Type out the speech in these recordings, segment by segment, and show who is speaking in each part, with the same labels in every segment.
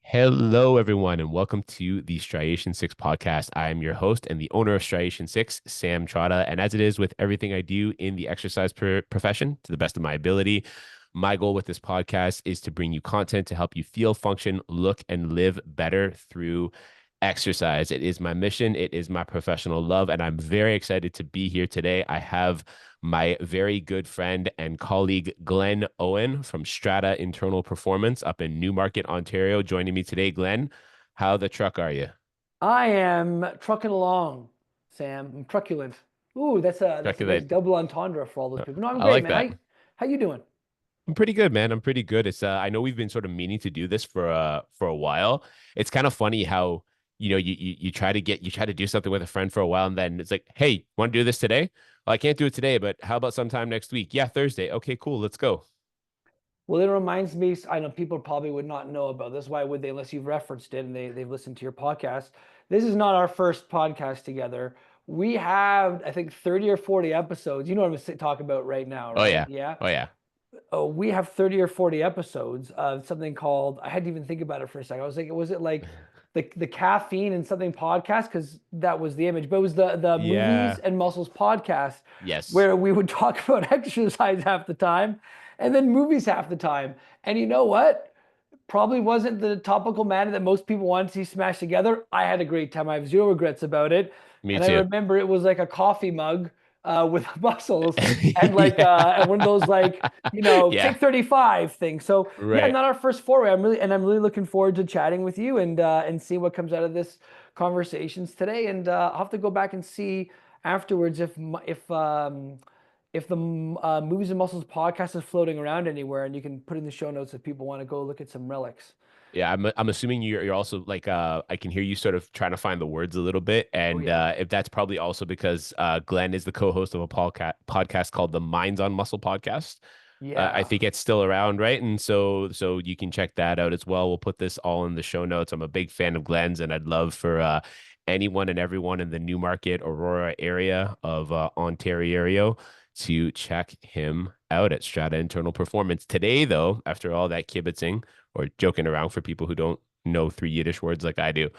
Speaker 1: Hello, everyone, and welcome to the Striation 6 podcast. I am your host and the owner of Striation 6, Sam Trotta. And as it is with everything I do in the exercise profession, to the best of my ability, my goal with this podcast is to bring you content to help you feel, function, look, and live better through exercise. It is my mission, it is my professional love, and I'm very excited to be here today. I have my very good friend and colleague Glen Owen from Strata Internal Performance up in Newmarket, Ontario, joining me today. Glen, how the truck are you?
Speaker 2: I am trucking along, Sam. I'm truculent. Ooh, that's a nice
Speaker 1: Trucking.
Speaker 2: double entendre for all those people. No, I'm
Speaker 1: I
Speaker 2: great,
Speaker 1: like
Speaker 2: man.
Speaker 1: that.
Speaker 2: How you doing?
Speaker 1: I'm pretty good, man. I'm pretty good. It's I know we've been sort of meaning to do this for a while. It's kind of funny how you try to do something with a friend for a while, and then it's like, hey, want to do this today? Well, I can't do it today, but how about sometime next week? Yeah, Thursday. Okay, cool. Let's go.
Speaker 2: Well, it reminds me, I know people probably would not know about this. Why would they unless you've referenced it and they've listened to your podcast? This is not our first podcast together. We have, I think, 30 or 40 episodes. You know what I'm talking about right now,
Speaker 1: Oh
Speaker 2: right?
Speaker 1: yeah.
Speaker 2: Yeah.
Speaker 1: Oh yeah.
Speaker 2: Oh, we have 30 or 40 episodes of something called, I had to even think about it for a second. I was like, was it like the caffeine and something podcast? Because that was the image, but it was the movies
Speaker 1: Yeah.
Speaker 2: and muscles podcast
Speaker 1: Yes.
Speaker 2: where we would talk about exercise half the time and then movies half the time. And you know what? Probably wasn't the topical matter that most people wanted to see smashed together. I had a great time. I have zero regrets about it.
Speaker 1: Me
Speaker 2: And I
Speaker 1: too.
Speaker 2: remember it was like a coffee mug with muscles and like
Speaker 1: Yeah.
Speaker 2: and one of those like
Speaker 1: Yeah.
Speaker 2: take 35 things. So yeah,
Speaker 1: Right.
Speaker 2: not our first foray. I'm really looking forward to chatting with you and seeing what comes out of this conversations today. And I'll have to go back and see afterwards if the Movies and Muscles podcast is floating around anywhere, and you can put in the show notes if people want to go look at some relics.
Speaker 1: Yeah, I'm assuming you're also like I can hear you sort of trying to find the words a little bit,
Speaker 2: Oh
Speaker 1: and
Speaker 2: yeah,
Speaker 1: if that's probably also because Glenn is the co-host of a podcast called the Minds on Muscle podcast. I
Speaker 2: yeah.
Speaker 1: think it's still around, right? And so you can check that out as well. We'll put this all in the show notes. I'm a big fan of Glenn's, and I'd love for anyone and everyone in the Newmarket, Aurora area of Ontario to check him out at Strata Internal Performance. Today, though, after all that kibitzing or joking around for people who don't know three Yiddish words like I do,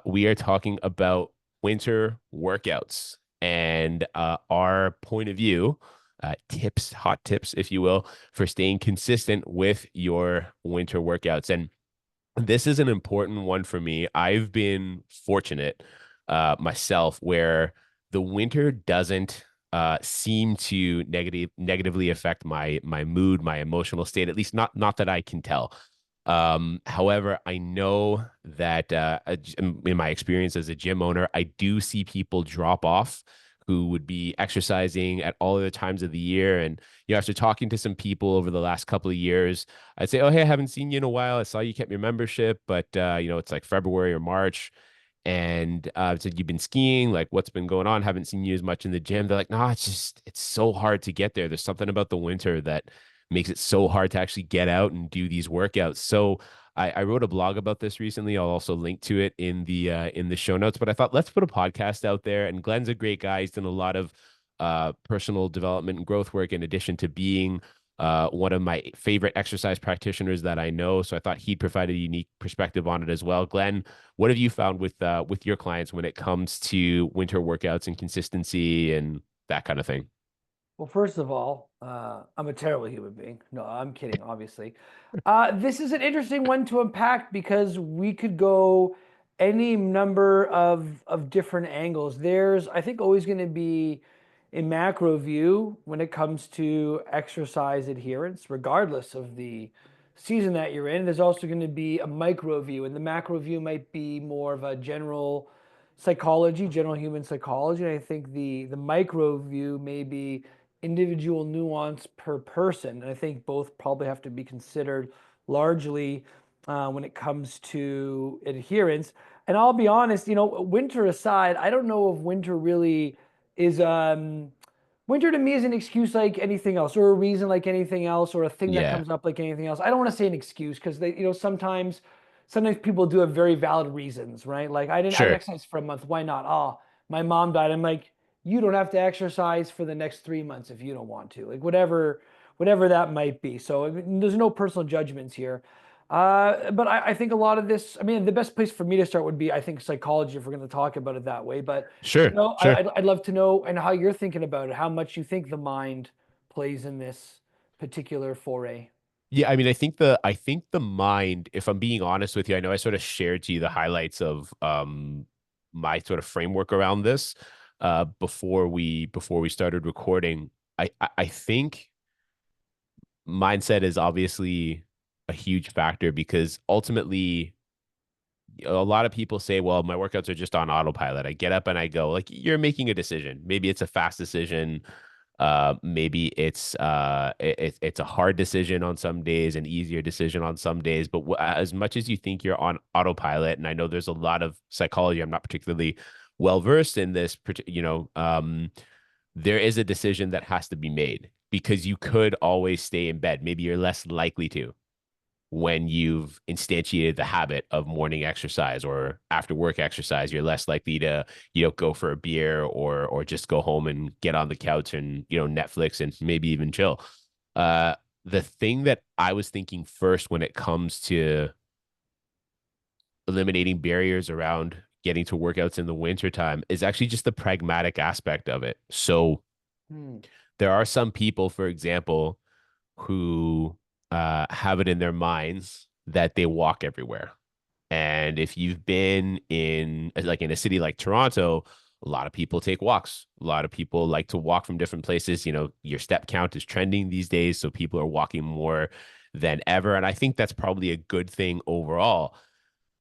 Speaker 1: we are talking about winter workouts and our point of view, tips, hot tips, if you will, for staying consistent with your winter workouts. And this is an important one for me. I've been fortunate myself where the winter doesn't seem to negatively affect my mood, my emotional state, at least not that I can tell. However, I know that in my experience as a gym owner, I do see people drop off who would be exercising at all other times of the year. And after talking to some people over the last couple of years, I'd say, "Oh, hey, I haven't seen you in a while. I saw you kept your membership, but it's like February or March." And I said, "You've been skiing. Like, what's been going on? Haven't seen you as much in the gym." They're like, "No, it's so hard to get there. There's something about the winter that makes it so hard to actually get out and do these workouts." So I wrote a blog about this recently. I'll also link to it in the show notes. But I thought let's put a podcast out there. And Glenn's a great guy. He's done a lot of personal development and growth work in addition to being one of my favorite exercise practitioners that I know. So I thought he'd provide a unique perspective on it as well. Glenn, what have you found with your clients when it comes to winter workouts and consistency and that kind of thing?
Speaker 2: Well, first of all, I'm a terrible human being. No, I'm kidding, obviously. This is an interesting one to unpack because we could go any number of different angles. There's, I think, always going to be a macro view when it comes to exercise adherence, regardless of the season that you're in. There's also going to be a micro view, and the macro view might be more of a general psychology, general human psychology. And I think the micro view may be individual nuance per person. And I think both probably have to be considered largely when it comes to adherence. And I'll be honest, winter aside, I don't know if winter really is winter to me is an excuse like anything else, or a reason like anything else, or a thing that
Speaker 1: Yeah,
Speaker 2: comes up like anything else. I don't want to say an excuse because sometimes people do have very valid reasons, right? Like I didn't
Speaker 1: sure.
Speaker 2: exercise for a month. Why not? Oh, my mom died. I'm like, you don't have to exercise for the next 3 months if you don't want to. Like whatever that might be. So I mean, there's no personal judgments here. But I think a lot of this, I mean, the best place for me to start would be, I think, psychology, if we're going to talk about it that way. But,
Speaker 1: Sure, sure.
Speaker 2: I'd love to know and how you're thinking about it, how much you think the mind plays in this particular foray.
Speaker 1: Yeah, I mean, I think the mind, if I'm being honest with you, I know I sort of shared to you the highlights of my sort of framework around this before we started recording. I think mindset is obviously a huge factor because ultimately a lot of people say, well, my workouts are just on autopilot. I get up and I go, like, you're making a decision. Maybe it's a fast decision. Maybe it's a hard decision on some days, an easier decision on some days. But as much as you think you're on autopilot, and I know there's a lot of psychology, I'm not particularly well versed in this, there is a decision that has to be made because you could always stay in bed. Maybe you're less likely to when you've instantiated the habit of morning exercise or after work exercise. You're less likely to, go for a beer or just go home and get on the couch and, Netflix and maybe even chill. Uh, the thing that I was thinking first when it comes to eliminating barriers around getting to workouts in the wintertime is actually just the pragmatic aspect of it. So
Speaker 2: Hmm.
Speaker 1: there are some people, for example, who have it in their minds that they walk everywhere. And if you've been in like in a city like Toronto, a lot of people take walks. A lot of people like to walk from different places. Your step count is trending these days, so people are walking more than ever. And I think that's probably a good thing overall.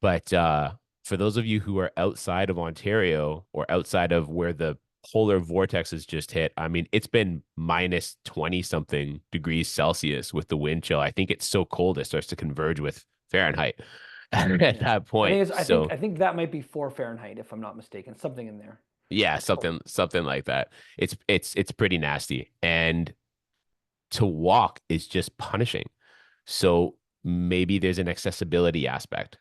Speaker 1: But for those of you who are outside of Ontario or outside of where the polar vortex has just hit, I mean, it's been minus 20 something degrees Celsius with the wind chill. I think it's so cold it starts to converge with Fahrenheit at
Speaker 2: Yeah.
Speaker 1: that point. So
Speaker 2: I think that might be 4 Fahrenheit, if I'm not mistaken, something in there.
Speaker 1: yeah,
Speaker 2: It's cold.
Speaker 1: something like that. It's pretty nasty. And to walk is just punishing. So maybe there's an accessibility aspect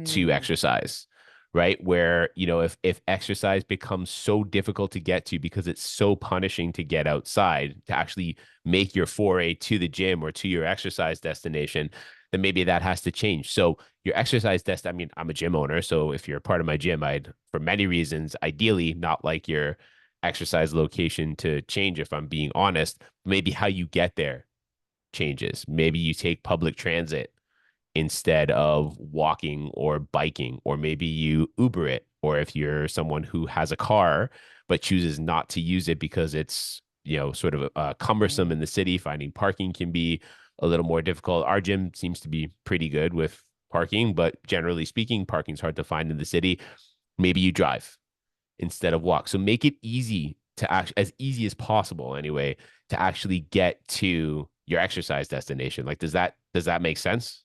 Speaker 1: to
Speaker 2: Hmm.
Speaker 1: exercise, right? Where, if exercise becomes so difficult to get to because it's so punishing to get outside, to actually make your foray to the gym or to your exercise destination, then maybe that has to change. So your exercise I mean, I'm a gym owner. So if you're a part of my gym, I'd, for many reasons, ideally not like your exercise location to change, if I'm being honest. Maybe how you get there changes. Maybe you take public transit instead of walking or biking, or maybe you Uber it, or if you're someone who has a car but chooses not to use it because it's sort of cumbersome in
Speaker 2: Hmm.
Speaker 1: the city, finding parking can be a little more difficult. Our gym seems to be pretty good with parking, but generally speaking, parking's hard to find in the city. Maybe you drive instead of walk. So make it easy to act as easy as possible anyway to actually get to your exercise destination. Like, does that make sense?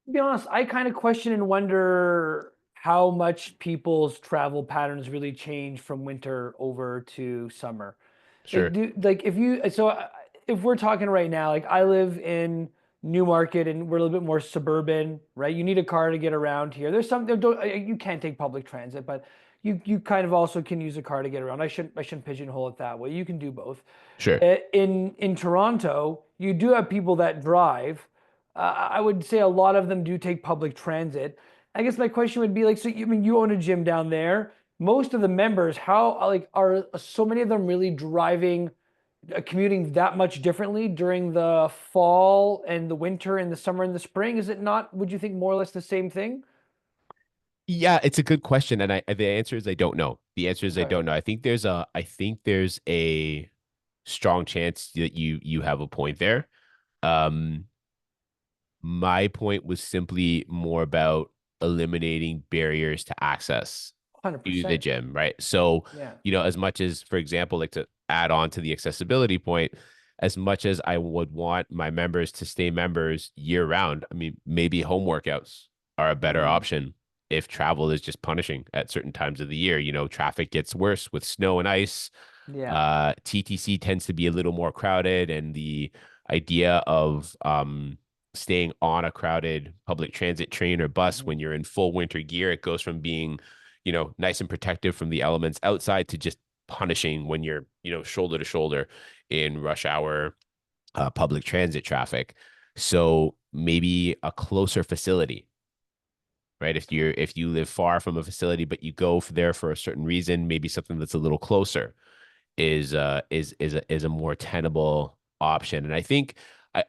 Speaker 2: To be honest, I kind of question and wonder how much people's travel patterns really change from winter over to summer.
Speaker 1: Sure.
Speaker 2: If we're talking right now, like I live in Newmarket and we're a little bit more suburban, right? You need a car to get around here. There's some there don't you can't take public transit, but you kind of also can use a car to get around. I shouldn't pigeonhole it that way. You can do both.
Speaker 1: Sure.
Speaker 2: In Toronto, you do have people that drive. I would say a lot of them do take public transit. I guess my question would be like, so you I mean you own a gym down there? Most of the members, how like are so many of them really driving, commuting that much differently during the fall and the winter and the summer and the spring? Is it not? Would you think more or less the same thing?
Speaker 1: Yeah, it's a good question, and the answer is I don't know. The answer is I
Speaker 2: Okay.
Speaker 1: don't know. I think there's a strong chance that you have a point there. Um, my point was simply more about eliminating barriers to access to the
Speaker 2: 100%.
Speaker 1: gym, right? So,
Speaker 2: Yeah.
Speaker 1: as much as, for example, like to add on to the accessibility point, as much as I would want my members to stay members year round, I mean, maybe home workouts are a better
Speaker 2: Mm,
Speaker 1: option if travel is just punishing at certain times of the year. Traffic gets worse with snow and ice.
Speaker 2: yeah.
Speaker 1: TTC tends to be a little more crowded, and the idea of staying on a crowded public transit train or bus
Speaker 2: Hmm.
Speaker 1: when you're in full winter gear, it goes from being, nice and protective from the elements outside to just punishing when you're, shoulder to shoulder in rush hour public transit traffic. So maybe a closer facility, right? If you live far from a facility, but you go there for a certain reason, maybe something that's a little closer is a more tenable option. And I think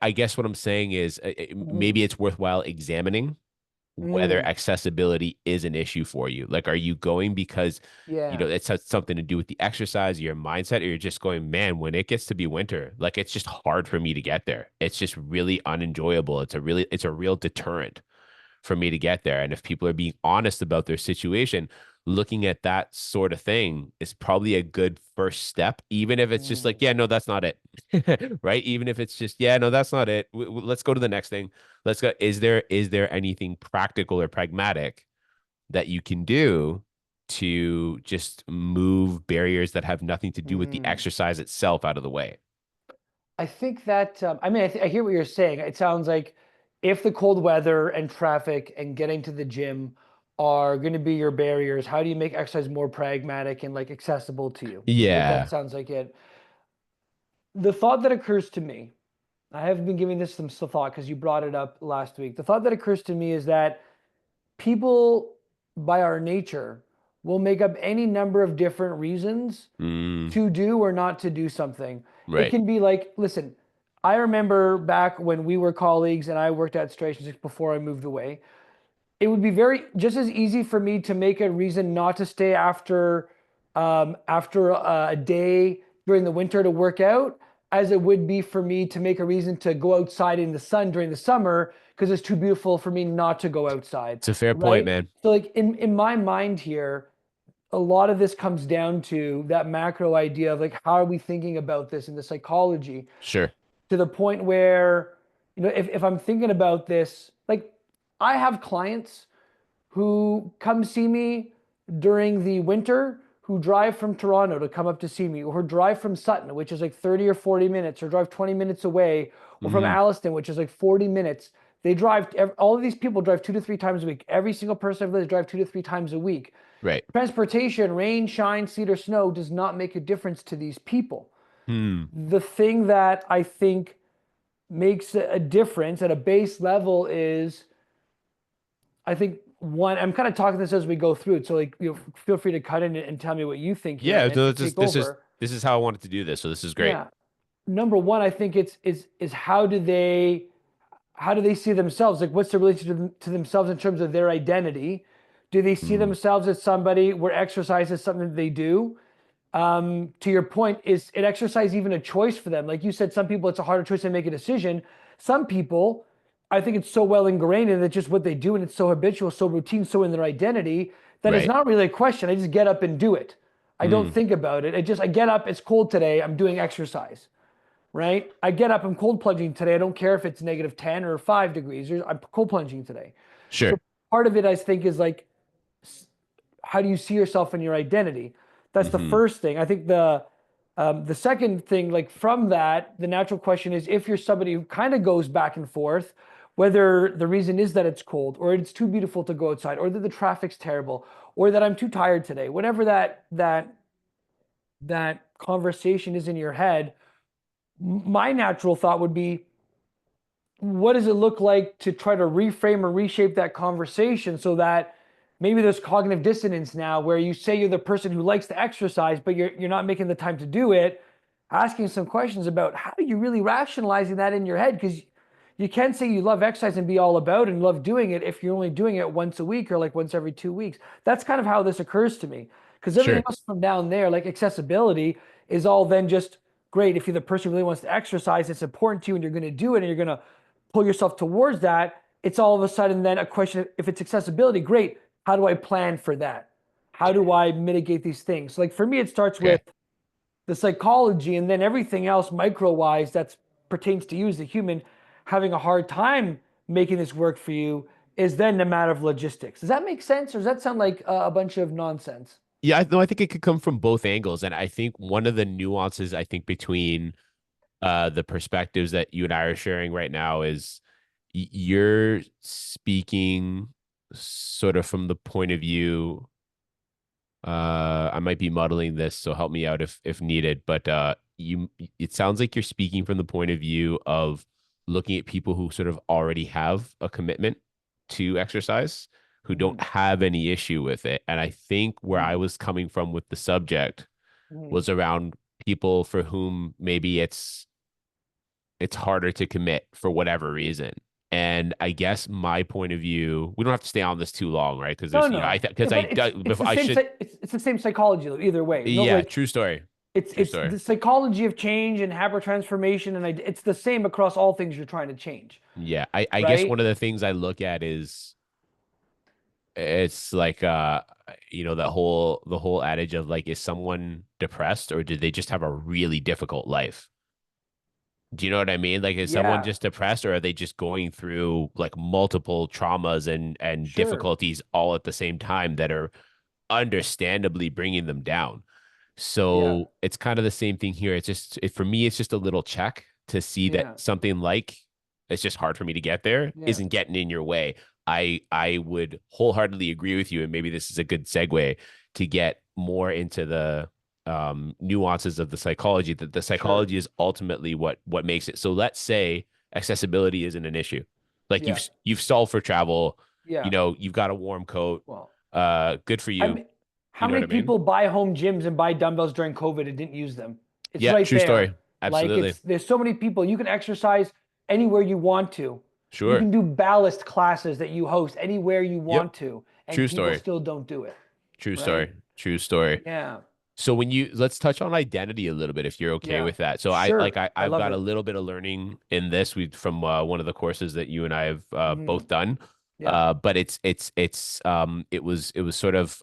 Speaker 1: I guess what I'm saying is maybe
Speaker 2: Mhm.
Speaker 1: it's worthwhile examining whether
Speaker 2: Mm,
Speaker 1: accessibility is an issue for you. Like, are you going because
Speaker 2: yeah.
Speaker 1: it's something to do with the exercise, your mindset, or you're just going, man, when it gets to be winter, like it's just hard for me to get there. It's just really unenjoyable. It's a real deterrent for me to get there. And if people are being honest about their situation, looking at that sort of thing is probably a good first step, even if it's just like,
Speaker 2: Mm,
Speaker 1: yeah, no, that's not it. Right? Even if it's just, yeah, no, that's not it. Let's go to the next thing. Let's go. Is there anything practical or pragmatic that you can do to just move barriers that have nothing to do with the
Speaker 2: mm.
Speaker 1: exercise itself out of the way?
Speaker 2: I think that I mean I hear what you're saying. It sounds like if the cold weather and traffic and getting to the gym are going to be your barriers, how do you make exercise more pragmatic and like accessible to you? That
Speaker 1: Yeah.
Speaker 2: sounds like it. The thought that occurs to me, I have been giving this some thought because you brought it up last week. The thought that occurs to me is that people, by our nature, will make up any number of different reasons
Speaker 1: Mm,
Speaker 2: to do or not to do something. It
Speaker 1: right.
Speaker 2: can be like, listen, I remember back when we were colleagues and I worked at Striation before I moved away. It would be very just as easy for me to make a reason not to stay after a day during the winter to work out as it would be for me to make a reason to go outside in the sun during the summer because it's too beautiful for me not to go outside,
Speaker 1: It's a fair point,
Speaker 2: right?
Speaker 1: man.
Speaker 2: So like in my mind here, a lot of this comes down to that macro idea of like how are we thinking about this in the psychology
Speaker 1: Sure.
Speaker 2: to the point where if I'm thinking about this, like I have clients who come see me during the winter who drive from Toronto to come up to see me, or drive from Sutton, which is like 30 or 40 minutes, or drive 20 minutes away, or from
Speaker 1: Hmm.
Speaker 2: Alliston, which is like 40 minutes. They drive, all of these people drive 2 to 3 times a week. Every single person I've lived drive 2 to 3 times a week.
Speaker 1: Right.
Speaker 2: Transportation, rain, shine, sleet, or snow does not make a difference to these people.
Speaker 1: Hmm.
Speaker 2: The thing that I think makes a difference at a base level is I think one, I'm kind of talking this as we go through it. So like feel free to cut in and tell me what you think here
Speaker 1: Yeah,
Speaker 2: and,
Speaker 1: no,
Speaker 2: and take over.
Speaker 1: this is how I wanted to do this. So this is great.
Speaker 2: Yeah. Number one, I think it's how do they see themselves? Like what's the relationship to themselves in terms of their identity? Do they see
Speaker 1: Hmm.
Speaker 2: themselves as somebody where exercise is something that they do? To your point, is it exercise even a choice for them? Like you said, some people it's a harder choice to make a decision. Some people, I think it's so well ingrained and it's just what they do and it's so habitual, so routine, so in their identity that it's
Speaker 1: Right.
Speaker 2: not really a question. I just get up and do it. I don't
Speaker 1: Hmm.
Speaker 2: think about it. I get up, it's cold today, I'm doing exercise, right? I get up, I'm cold plunging today. I don't care if it's negative 10 or 5 degrees. I'm cold plunging today. So
Speaker 1: Sure.
Speaker 2: part of it, I think, is like how do you see yourself in your identity? That's the
Speaker 1: Hmm.
Speaker 2: first thing. I think the second thing, like from that, the natural question is if you're somebody who kind of goes back and forth, whether the reason is that it's cold or it's too beautiful to go outside, or that the traffic's terrible, or that I'm too tired today, whatever that conversation is in your head, my natural thought would be what does it look like to try to reframe or reshape that conversation so that maybe there's cognitive dissonance now where you say you're the person who likes to exercise but you're not making the time to do it, asking some questions about how are you really rationalizing that in your head, because you can't say you love exercise and be all about it and love doing it if you're only doing it once a week or like once every 2 weeks. That's kind of how this occurs to me, because everything
Speaker 1: Sure.
Speaker 2: else from down there, like accessibility, is all then just great. If you're the person who really wants to exercise, it's important to you and you're going to do it and you're going to pull yourself towards that. It's all of a sudden then a question of if it's accessibility, great. How do I plan for that? How do I mitigate these things? Like for me, it starts with
Speaker 1: Okay.
Speaker 2: the psychology and then everything else micro wise that pertains to you as a human having a hard time making this work for you is then a matter of logistics. Does that make sense or does that sound like a bunch of nonsense?
Speaker 1: Yeah, no, I think it could come from both angles. And I think one of the nuances I think between the perspectives that you and I are sharing right now is you're speaking sort of from the point of view. I might be muddling this, so help me out if needed. But it sounds like you're speaking from the point of view of looking at people who sort of already have a commitment to exercise, who don't
Speaker 2: Hmm.
Speaker 1: have any issue with it. And I think where I
Speaker 2: Hmm.
Speaker 1: was coming from with the subject
Speaker 2: Hmm.
Speaker 1: was around people for whom maybe it's harder to commit for whatever reason. And I guess my point of view, we don't have to stay on this too long, right? Because
Speaker 2: No,
Speaker 1: there's, you know, I
Speaker 2: no.
Speaker 1: because
Speaker 2: But it's the
Speaker 1: I
Speaker 2: same
Speaker 1: should,
Speaker 2: it's the same psychology though, either way. No,
Speaker 1: yeah,
Speaker 2: like
Speaker 1: true story, true
Speaker 2: it's
Speaker 1: story.
Speaker 2: the psychology of change and habit transformation, and it's the same across all things you're trying to change,
Speaker 1: Yeah, I guess one
Speaker 2: right?
Speaker 1: of the things I look at is it's like the whole adage of like, is someone depressed or did they just have a really difficult life? Do you know what I mean? Like, is someone
Speaker 2: Yeah,
Speaker 1: just depressed or are they just going through like multiple traumas and
Speaker 2: sure.
Speaker 1: difficulties all at the same time that are understandably bringing them down?
Speaker 2: Yeah,
Speaker 1: So it's kind of the same thing here. For me, it's just a little check to see that
Speaker 2: yeah,
Speaker 1: something like it's just hard for me to get there
Speaker 2: yeah,
Speaker 1: isn't getting in your way. I would wholeheartedly agree with you, and maybe this is a good segue to get more into the nuances of the psychology. That the
Speaker 2: sure.
Speaker 1: psychology is ultimately what makes it. So let's say accessibility isn't an issue. Like
Speaker 2: Yeah,
Speaker 1: you've solved for travel. You
Speaker 2: yeah.
Speaker 1: know, you've got a warm coat.
Speaker 2: Well,
Speaker 1: Good for
Speaker 2: I
Speaker 1: you.
Speaker 2: mean,
Speaker 1: You
Speaker 2: how
Speaker 1: know what
Speaker 2: many
Speaker 1: I mean?
Speaker 2: people buy home gyms and buy dumbbells during COVID and didn't use them? It's
Speaker 1: Yeah,
Speaker 2: right
Speaker 1: true
Speaker 2: there.
Speaker 1: story.
Speaker 2: Like
Speaker 1: Absolutely.
Speaker 2: there's so many people. You can exercise anywhere you want to. You
Speaker 1: Sure.
Speaker 2: can do ballast classes that you host anywhere you
Speaker 1: Yep.
Speaker 2: want to, and
Speaker 1: True
Speaker 2: people
Speaker 1: story.
Speaker 2: still don't do it,
Speaker 1: True
Speaker 2: right?
Speaker 1: story. True story.
Speaker 2: Yeah,
Speaker 1: So let's touch on identity a little bit if you're okay
Speaker 2: yeah.
Speaker 1: with that. So
Speaker 2: Sure. I
Speaker 1: I've
Speaker 2: love
Speaker 1: got a
Speaker 2: it.
Speaker 1: little bit of learning in this from one of the courses that you and I have
Speaker 2: Hmm.
Speaker 1: both done.
Speaker 2: Yeah.
Speaker 1: But it was sort of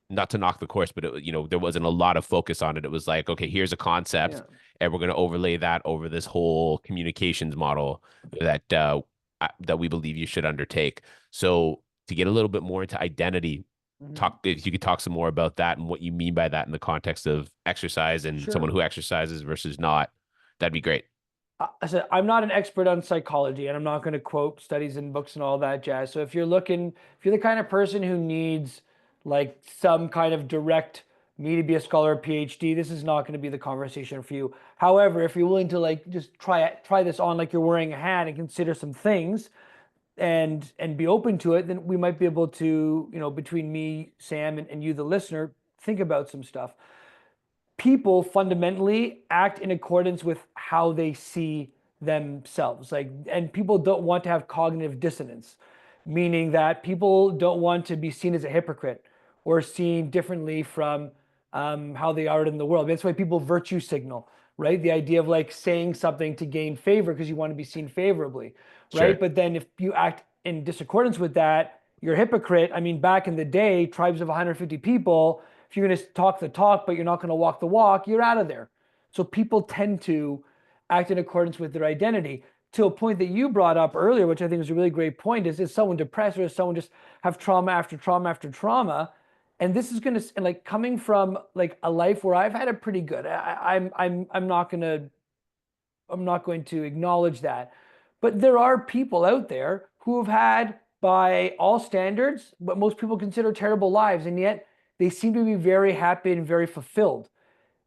Speaker 1: not to knock the course, but there wasn't a lot of focus on it. It was like, okay, here's a concept,
Speaker 2: Yeah.
Speaker 1: and we're going to overlay that over this whole communications model that we believe you should undertake. So to get a little bit more into identity,
Speaker 2: Hmm.
Speaker 1: talk if you could talk some more about that and what you mean by that in the context of exercise and someone
Speaker 2: Sure.
Speaker 1: who exercises versus not, that'd be great.
Speaker 2: I said I'm not an expert on psychology, and I'm not going to quote studies and books and all that jazz. So if you're the kind of person who needs like some kind of direct me to be a scholar or PhD, this is not going to be the conversation for you. However, if you're willing to like just try this on like you're wearing a hat and consider some things and be open to it, then we might be able to, between me, Sam, and you, the listener, think about some stuff. People fundamentally act in accordance with how they see themselves. Like, and people don't want to have cognitive dissonance, meaning that people don't want to be seen as a hypocrite or seen differently from how they are in the world. That's why people virtue signal, right? The idea of like saying something to gain favor because you want to be seen favorably, right?
Speaker 1: Sure.
Speaker 2: But then if you act in disaccordance with that, you're a hypocrite. I mean, back in the day, tribes of 150 people, if you're going to talk the talk, but you're not going to walk the walk, you're out of there. So people tend to act in accordance with their identity. To a point that you brought up earlier, which I think is a really great point, is someone depressed or does someone just have trauma after trauma after trauma? And this is going to, and like coming from like a life where I've had it pretty good. I'm not going to acknowledge that. But there are people out there who have had, by all standards, what most people consider terrible lives, and yet they seem to be very happy and very fulfilled.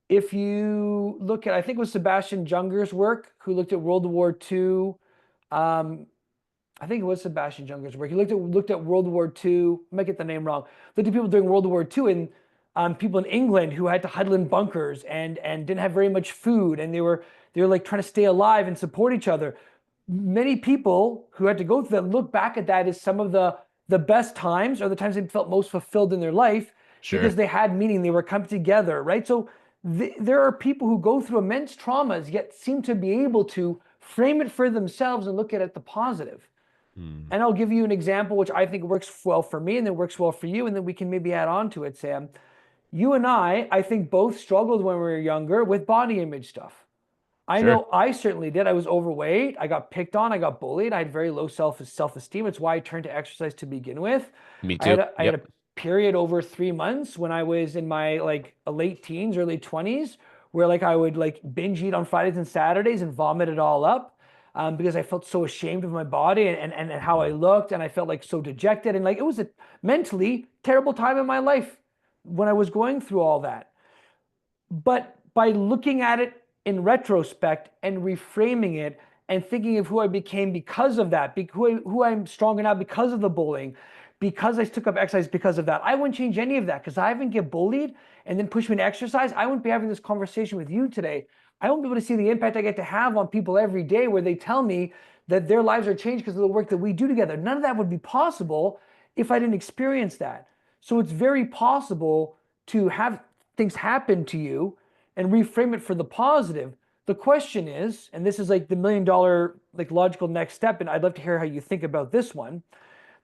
Speaker 2: If you look at, I think it was Sebastian Junger's work, who looked at World War II. Um, I think it was Sebastian Junger's work. He looked at World War II. I might get the name wrong. Looked at people during World War II and people in England who had to huddle in bunkers and didn't have very much food, and they were like trying to stay alive and support each other. Many people who had to go through that look back at that as some of the best times or the times they felt most fulfilled in their life because
Speaker 1: Sure.
Speaker 2: they had meaning. They were come together, right? So there are people who go through immense traumas yet seem to be able to frame it for themselves and look at it the positive.
Speaker 1: Hmm.
Speaker 2: And I'll give you an example which I think works well for me and then works well for you, and then we can maybe add on to it, Sam. You and I think both struggled when we were younger with body image stuff. I
Speaker 1: Sure.
Speaker 2: know I certainly did. I was overweight. I got picked on. I got bullied. I had very low self-esteem. It's why I turned to exercise to begin with.
Speaker 1: Me
Speaker 2: I had
Speaker 1: too.
Speaker 2: a, I had
Speaker 1: Yep.
Speaker 2: a period over 3 months when I was in my like late teens, early 20s, where like I would like binge eat on Fridays and Saturdays and vomit it all up because I felt so ashamed of my body and how I
Speaker 1: Mhm.
Speaker 2: looked, and I felt like so dejected, and like it was a mentally terrible time in my life when I was going through all that. But by looking at it in retrospect and reframing it and thinking of who I became because of that, who I'm stronger now because of the bullying, because I took up exercise because of that. I wouldn't change any of that because I haven't get bullied and then push me to exercise. I wouldn't be having this conversation with you today. I won't be able to see the impact I get to have on people every day where they tell me that their lives are changed because of the work that we do together. None of that would be possible if I didn't experience that. So it's very possible to have things happen to you and reframe it for the positive. The question is, and this is like the $1 million like logical next step, and I'd love to hear how you think about this one.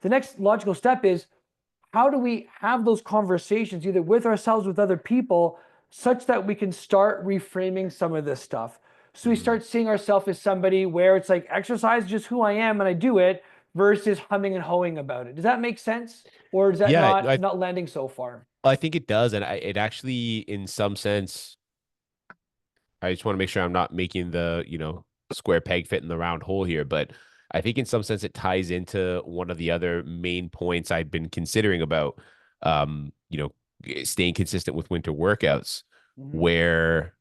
Speaker 2: The next logical step is, how do we have those conversations either with ourselves, with other people, such that we can start reframing some of this stuff? So we
Speaker 1: Mhm.
Speaker 2: start seeing ourselves as somebody where it's like exercise is just who I am and I do it versus humming and hoeing about it. Does that make sense? Or is that
Speaker 1: Yeah,
Speaker 2: not landing so far?
Speaker 1: I think it does, and it actually, in some sense, I just want to make sure I'm not making the, square peg fit in the round hole here, but I think in some sense it ties into one of the other main points I've been considering about, um, you know, staying consistent with winter workouts,
Speaker 2: Mm-hmm.
Speaker 1: where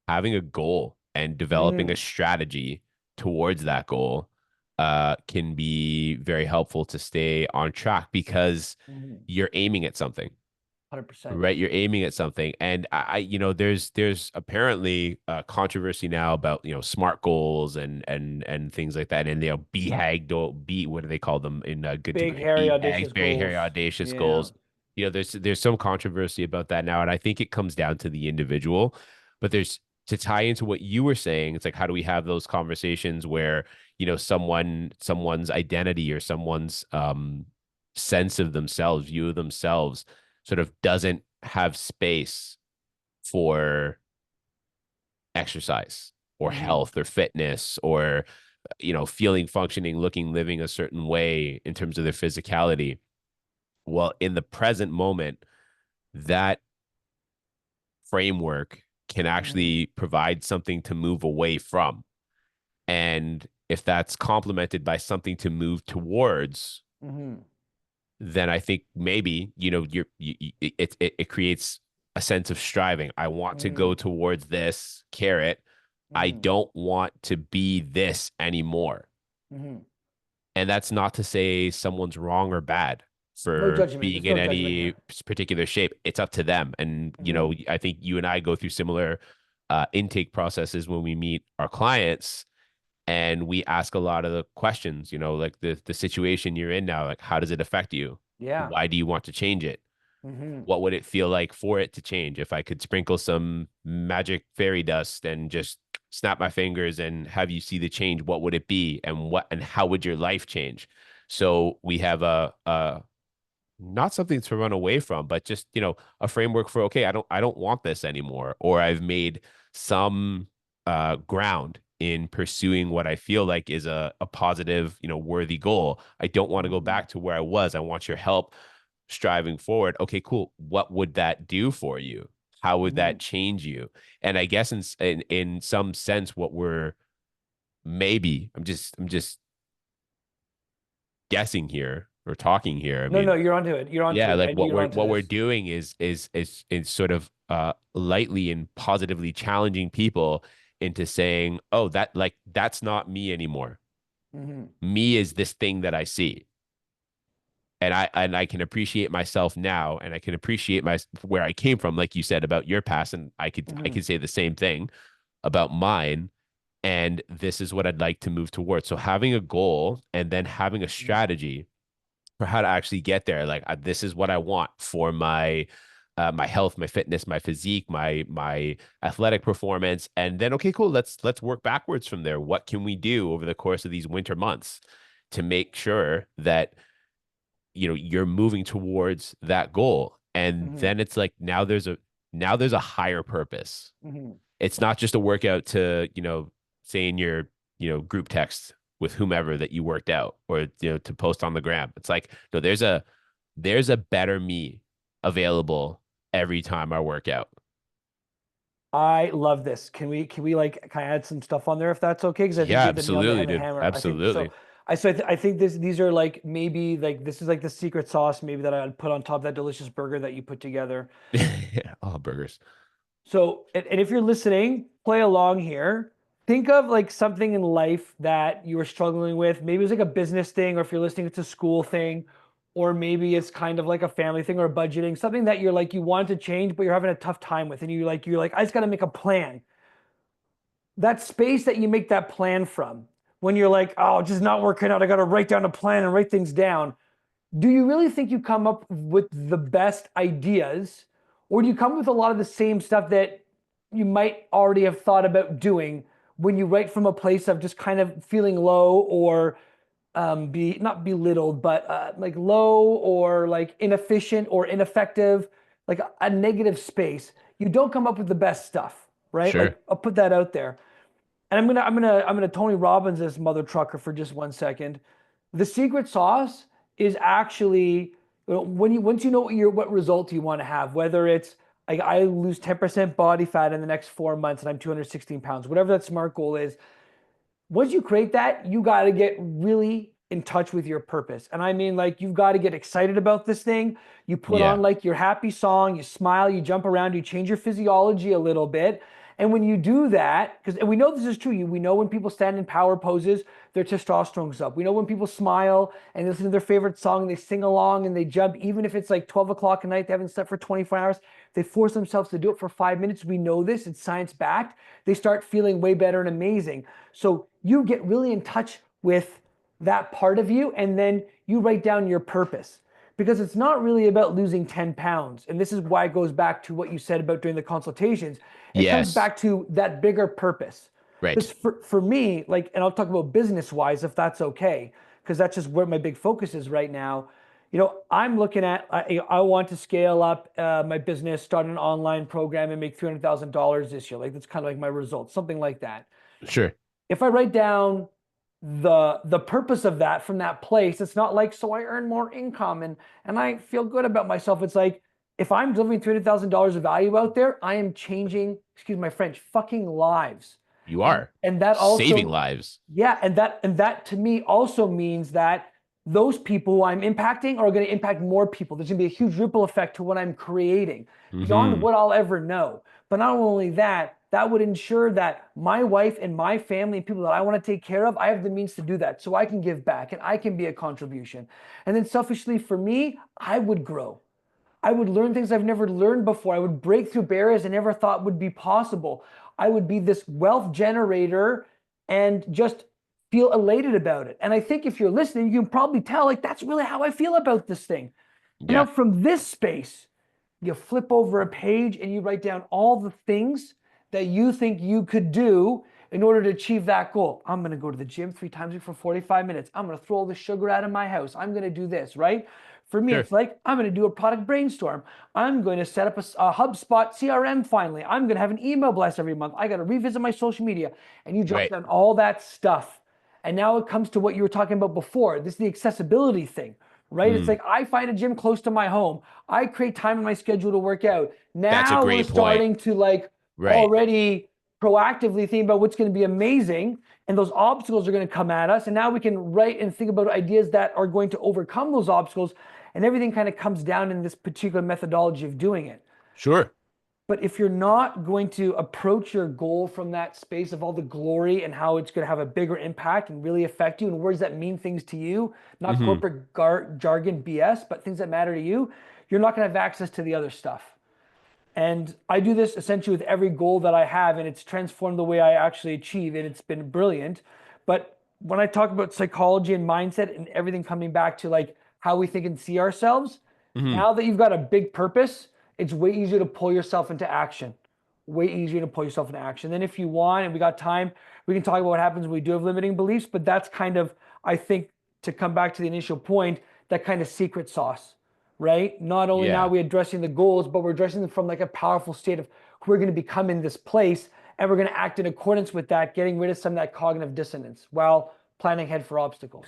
Speaker 1: having a goal and developing a
Speaker 2: Mm-hmm.
Speaker 1: strategy towards that goal, can be very helpful to stay on track because
Speaker 2: Mm-hmm.
Speaker 1: you're aiming at something.
Speaker 2: 100%.
Speaker 1: Right, you're aiming at something, and there's apparently controversy now about smart goals and things like that, and BHAG, don't be what do they call them in Good to
Speaker 2: Big,
Speaker 1: Great?
Speaker 2: hairy,
Speaker 1: BHAGs,
Speaker 2: audacious
Speaker 1: very hairy,
Speaker 2: goals.
Speaker 1: audacious
Speaker 2: Yeah.
Speaker 1: goals. There's some controversy about that now, and I think it comes down to the individual. But there's to tie into what you were saying, it's like how do we have those conversations where someone's identity or someone's sense of themselves, view of themselves sort of doesn't have space for exercise or
Speaker 2: Mm-hmm.
Speaker 1: health or fitness or feeling, functioning, looking, living a certain way in terms of their physicality. Well, in the present moment, that framework can
Speaker 2: Mm-hmm.
Speaker 1: actually provide something to move away from. And if that's complemented by something to move towards,
Speaker 2: Mm-hmm.
Speaker 1: then I think maybe it creates a sense of striving. I want to go
Speaker 2: Mm-hmm.
Speaker 1: towards this carrot. I
Speaker 2: Mm-hmm.
Speaker 1: don't want to be this anymore.
Speaker 2: Mm-hmm.
Speaker 1: And that's not to say someone's wrong or bad
Speaker 2: No
Speaker 1: for
Speaker 2: judgment.
Speaker 1: being
Speaker 2: There's
Speaker 1: in
Speaker 2: no judgment
Speaker 1: any
Speaker 2: here.
Speaker 1: particular shape. It's up to them. And
Speaker 2: Mm-hmm.
Speaker 1: I think you and I go through similar intake processes when we meet our clients, and we ask a lot of the questions, like the situation you're in now, like how does it affect you?
Speaker 2: Yeah.
Speaker 1: Why do you want to change it?
Speaker 2: Mm-hmm.
Speaker 1: What would it feel like for it to change? If I could sprinkle some magic fairy dust and just snap my fingers and have you see the change, what would it be? And how would your life change? So we have a not something to run away from, but just, a framework for, okay, I don't want this anymore. Or I've made some ground in pursuing what I feel like is a positive, worthy goal. I don't want to go
Speaker 2: Mm-hmm.
Speaker 1: back to where I was. I want your help striving forward. Okay, cool. What would that do for you? How would
Speaker 2: Mm-hmm.
Speaker 1: that change you? And I guess in some sense, what we're maybe I'm just guessing here or talking here. I
Speaker 2: No, no,
Speaker 1: mean,
Speaker 2: you're onto it. You're onto
Speaker 1: yeah,
Speaker 2: it.
Speaker 1: like what
Speaker 2: You're
Speaker 1: we're
Speaker 2: onto
Speaker 1: what we're
Speaker 2: this.
Speaker 1: doing is sort of lightly and positively challenging people into saying, "Oh, that's not me anymore.
Speaker 2: Mm-hmm.
Speaker 1: Me is this thing that I see." And I can appreciate myself now, and I can appreciate my where I came from, like you said about your past, and I
Speaker 2: Mm-hmm.
Speaker 1: could say the same thing about mine. And this is what I'd like to move towards. So having a goal and then having a
Speaker 2: Mm-hmm.
Speaker 1: strategy for how to actually get there. Like this is what I want for my health, my fitness, my physique, my athletic performance, and then okay, cool. Let's work backwards from there. What can we do over the course of these winter months to make sure that you're moving towards that goal? And
Speaker 2: Mm-hmm.
Speaker 1: then it's like now there's a higher purpose.
Speaker 2: Mm-hmm.
Speaker 1: It's not just a workout to say in your group text with whomever that you worked out, or to post on the gram. It's like, no, there's a better me available every time I work out.
Speaker 2: I love this. Can we like kind of add some stuff on there if that's okay? Because I think
Speaker 1: Yeah,
Speaker 2: you hit the nail on the head
Speaker 1: absolutely,
Speaker 2: of the
Speaker 1: dude,
Speaker 2: hammer. I think so.
Speaker 1: absolutely.
Speaker 2: I think these are like maybe like this is like the secret sauce maybe that I'd put on top of that delicious burger that you put together.
Speaker 1: Oh, burgers.
Speaker 2: So and if you're listening, play along here. think of like something in life that you were struggling with. Maybe it's like a business thing, or if you're listening, it's a school thing, or maybe it's kind of like a family thing or budgeting, something that you're like you want to change, but you're having a tough time with, and you're like, I just got to make a plan. That space that you make that plan from, when you're like, oh, it's just not working out, I got to write down a plan and write things down. Do you really think you come up with the best ideas, or do you come with a lot of the same stuff that you might already have thought about doing when you write from a place of just kind of feeling low, or be not belittled, but like low or like inefficient or ineffective, like a negative space? You don't come up with the best stuff, right?
Speaker 1: Sure.
Speaker 2: Like I'll put that out there. And I'm gonna Tony Robbins this mother trucker for just 1 second. The secret sauce is actually when you once you know what result you want to have, whether it's like I lose 10% body fat in the next 4 months and I'm 216 pounds, whatever that SMART goal is. Once you create that, you got to get really in touch with your purpose. And I mean, like, you've got to get excited about this thing. You put on
Speaker 1: Yeah.
Speaker 2: like your happy song, you smile, you jump around, you change your physiology a little bit. And when you do that, because we know this is true, we know when people stand in power poses, their testosterone goes up. We know when people smile and listen to their favorite song, they sing along and they jump, even if it's like 12 o'clock at night, they haven't slept for 24 hours, they force themselves to do it for 5 minutes. We know this, it's science backed. They start feeling way better and amazing. So you get really in touch with that part of you, and then you write down your purpose, because it's not really about losing 10 pounds. And this is why it goes back to what you said about doing the consultations. It comes
Speaker 1: Yes.
Speaker 2: back to that bigger purpose. Because
Speaker 1: Right.
Speaker 2: for me, like, and I'll talk about business wise, if that's okay, because that's just where my big focus is right now. I'm looking at, I want to scale up my business, start an online program, and make $300,000 this year. Like, that's kind of like my results, something like that.
Speaker 1: Sure.
Speaker 2: If I write down the purpose of that from that place, it's not like so I earn more income and I feel good about myself. It's like, if I'm delivering $300,000 of value out there, I am changing, excuse my French, fucking lives.
Speaker 1: You
Speaker 2: And
Speaker 1: are
Speaker 2: and that
Speaker 1: saving
Speaker 2: also,
Speaker 1: lives.
Speaker 2: yeah, and that to me also means that those people who I'm impacting are going to impact more people. There's going to be a huge ripple effect to what I'm creating beyond
Speaker 1: Hmm.
Speaker 2: what I'll ever know. But not only that, that would ensure that my wife and my family and people that I want to take care of, I have the means to do that. So I can give back and I can be a contribution. And then selfishly for me, I would grow. I would learn things I've never learned before. I would break through barriers I never thought would be possible. I would be this wealth generator and just feel elated about it. And I think if you're listening, you can probably tell, like, that's really how I feel about this thing. And now
Speaker 1: Yeah.
Speaker 2: from this space, you flip over a page and you write down all the things that you think you could do in order to achieve that goal. I'm going to go to the gym 3 times a week for 45 minutes. I'm going to throw all the sugar out of my house. I'm going to do this, right? For me,
Speaker 1: Sure.
Speaker 2: it's like, I'm going to do a product brainstorm. I'm going to set up a HubSpot CRM finally. I'm going to have an email blast every month. I got to revisit my social media. And you jot
Speaker 1: Right.
Speaker 2: down all that stuff. And now it comes to what you were talking about before. This is the accessibility thing, right? It's
Speaker 1: Mm.
Speaker 2: like, I find a gym close to my home. I create time in my schedule to work out.
Speaker 1: That's a
Speaker 2: Now we're
Speaker 1: great point.
Speaker 2: starting to like
Speaker 1: Right.
Speaker 2: already proactively think about what's going to be amazing. And those obstacles are going to come at us. And now we can write and think about ideas that are going to overcome those obstacles. And everything kind of comes down in this particular methodology of doing it.
Speaker 1: Sure.
Speaker 2: But if you're not going to approach your goal from that space of all the glory and how it's going to have a bigger impact and really affect you, and words that mean things to you, not
Speaker 1: Hmm.
Speaker 2: corporate jargon BS, but things that matter to you, you're not going to have access to the other stuff. And I do this essentially with every goal that I have, and it's transformed the way I actually achieve, and it's been brilliant. But when I talk about psychology and mindset and everything coming back to like how we think and see ourselves,
Speaker 1: Hmm.
Speaker 2: now that you've got a big purpose, it's way easier to pull yourself into action. Way easier to pull yourself into action. Then if you want, and we got time, we can talk about what happens when we do have limiting beliefs, but that's kind of, I think, to come back to the initial point, that kind of secret sauce, right? Not only now are
Speaker 1: Yeah.
Speaker 2: we addressing the goals, but we're addressing them from like a powerful state of who we're going to become in this place, and we're going to act in accordance with that, getting rid of some of that cognitive dissonance while planning ahead for obstacles.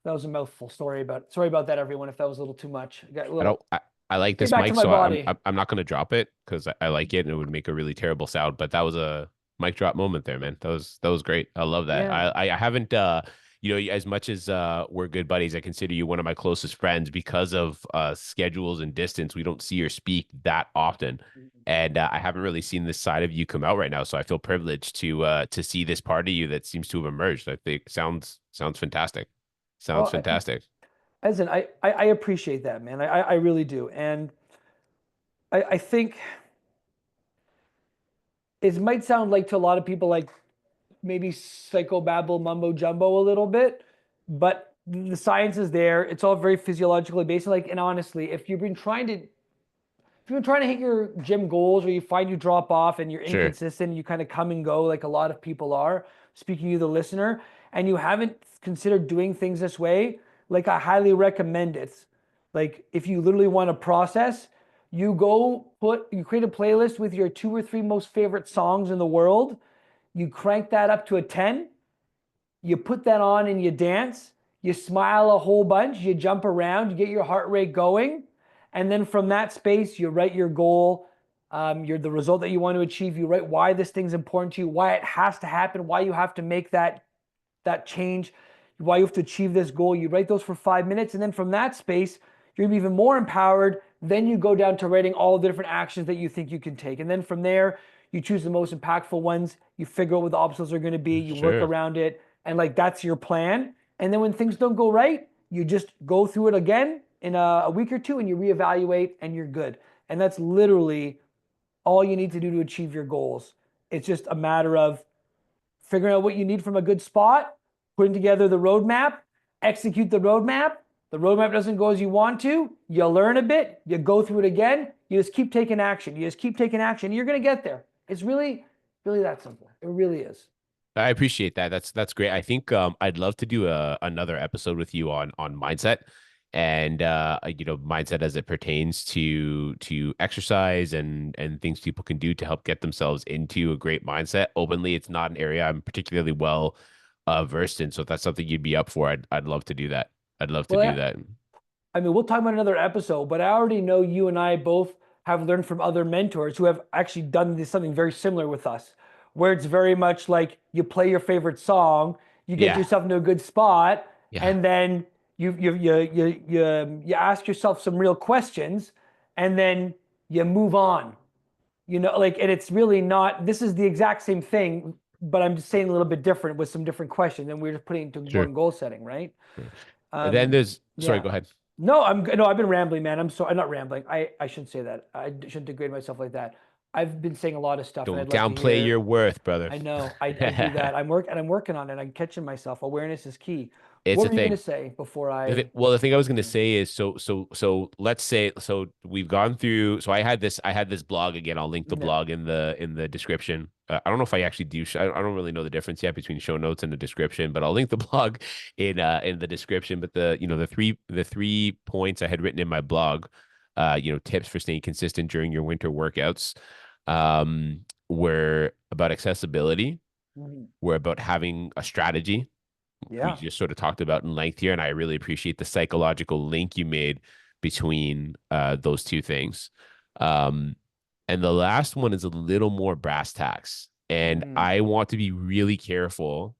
Speaker 2: That was a mouthful. Sorry about that, everyone. If that was a little too much, I got a
Speaker 1: I don't.
Speaker 2: little.
Speaker 1: I like
Speaker 2: Get
Speaker 1: this
Speaker 2: back to
Speaker 1: mic,
Speaker 2: my
Speaker 1: so
Speaker 2: body.
Speaker 1: I'm not gonna drop it because I like it and it would make a really terrible sound. But that was a mic drop moment there, man. That was great. I love that.
Speaker 2: Yeah.
Speaker 1: I haven't as much as we're good buddies, I consider you one of my closest friends because of schedules and distance. We don't see or speak that often. And I haven't really seen this side of you come out right now, so I feel privileged to see this part of you that seems to have emerged. I think sounds fantastic. Sounds
Speaker 2: Oh,
Speaker 1: fantastic.
Speaker 2: as in, I appreciate that, man. I really do. And I think it might sound like to a lot of people like maybe psychobabble mumbo jumbo a little bit, but the science is there. It's all very physiologically based. Like, and honestly, if you're trying to hit your gym goals or you find you drop off and you're
Speaker 1: Sure,
Speaker 2: inconsistent, you kind of come and go like a lot of people are, speaking to the listener, and you haven't considered doing things this way, like I highly recommend it. Like if you literally want to process, you create a playlist with your two or three most favorite songs in the world. You crank that up to a 10, you put that on and you dance, you smile a whole bunch, you jump around, you get your heart rate going, and then from that space, you write your goal, the result that you want to achieve. You write why this thing's important to you, why it has to happen, why you have to make that change, why you have to achieve this goal. You write those for 5 minutes, and then from that space, you're gonna be even more empowered. Then you go down to writing all the different actions that you think you can take, and then from there, you choose the most impactful ones. You figure out what the obstacles are going to be. You work
Speaker 1: sure.
Speaker 2: around it, and like that's your plan. And then when things don't go right, you just go through it again in a week or two, and you reevaluate, and you're good. And that's literally all you need to do to achieve your goals. It's just a matter of figuring out what you need from a good spot, putting together the roadmap, execute the roadmap. The roadmap doesn't go as you want to. You learn a bit, you go through it again, you just keep taking action. You just keep taking action. You're going to get there. It's really, really that simple. It really is.
Speaker 1: I appreciate that. That's great. I think I'd love to do another episode with you on mindset and mindset as it pertains to exercise and things people can do to help get themselves into a great mindset. Openly, it's not an area I'm particularly well versed in, so if that's something you'd be up for, I'd love to do that. I'd love to do
Speaker 2: Well,
Speaker 1: that.
Speaker 2: I mean, we'll talk about another episode, but I already know you and I both have learned from other mentors who have actually done this, something very similar with us, where it's very much like you play your favorite song, you get
Speaker 1: Yeah,
Speaker 2: yourself into a good spot,
Speaker 1: yeah,
Speaker 2: and then you ask yourself some real questions, and then you move on. Like, and it's really not. This is the exact same thing, but I'm just saying a little bit different with some different questions, and we're just putting it into
Speaker 1: sure.
Speaker 2: one goal setting, right?
Speaker 1: Sure. And then
Speaker 2: Um,
Speaker 1: there's, sorry,
Speaker 2: yeah.
Speaker 1: go ahead.
Speaker 2: No, no, I've been rambling, man. I'm sorry. I'm not rambling. I shouldn't say that. I shouldn't degrade myself like that. I've been saying a lot of stuff, and
Speaker 1: Don't
Speaker 2: I'd love to
Speaker 1: downplay your
Speaker 2: hear.
Speaker 1: worth, brother.
Speaker 2: I know. I do that. I'm working on it. I'm catching myself. Awareness is key.
Speaker 1: It's
Speaker 2: What
Speaker 1: a
Speaker 2: were you gonna
Speaker 1: thing.
Speaker 2: say before I?
Speaker 1: Well, the thing I was going to say is so let's say we've gone through so I had this blog again. I'll link the
Speaker 2: No.
Speaker 1: blog in the description. I don't know if I actually do. I don't really know the difference yet between show notes and the description, but I'll link the blog in the description. But the three points I had written in my blog, tips for staying consistent during your winter workouts, were about accessibility,
Speaker 2: Mhm.
Speaker 1: were about having a strategy we
Speaker 2: Yeah.
Speaker 1: just sort of talked about in length here, and I really appreciate the psychological link you made between those two things. Um, and the last one is a little more brass tacks, and
Speaker 2: Mhm.
Speaker 1: I want to be really careful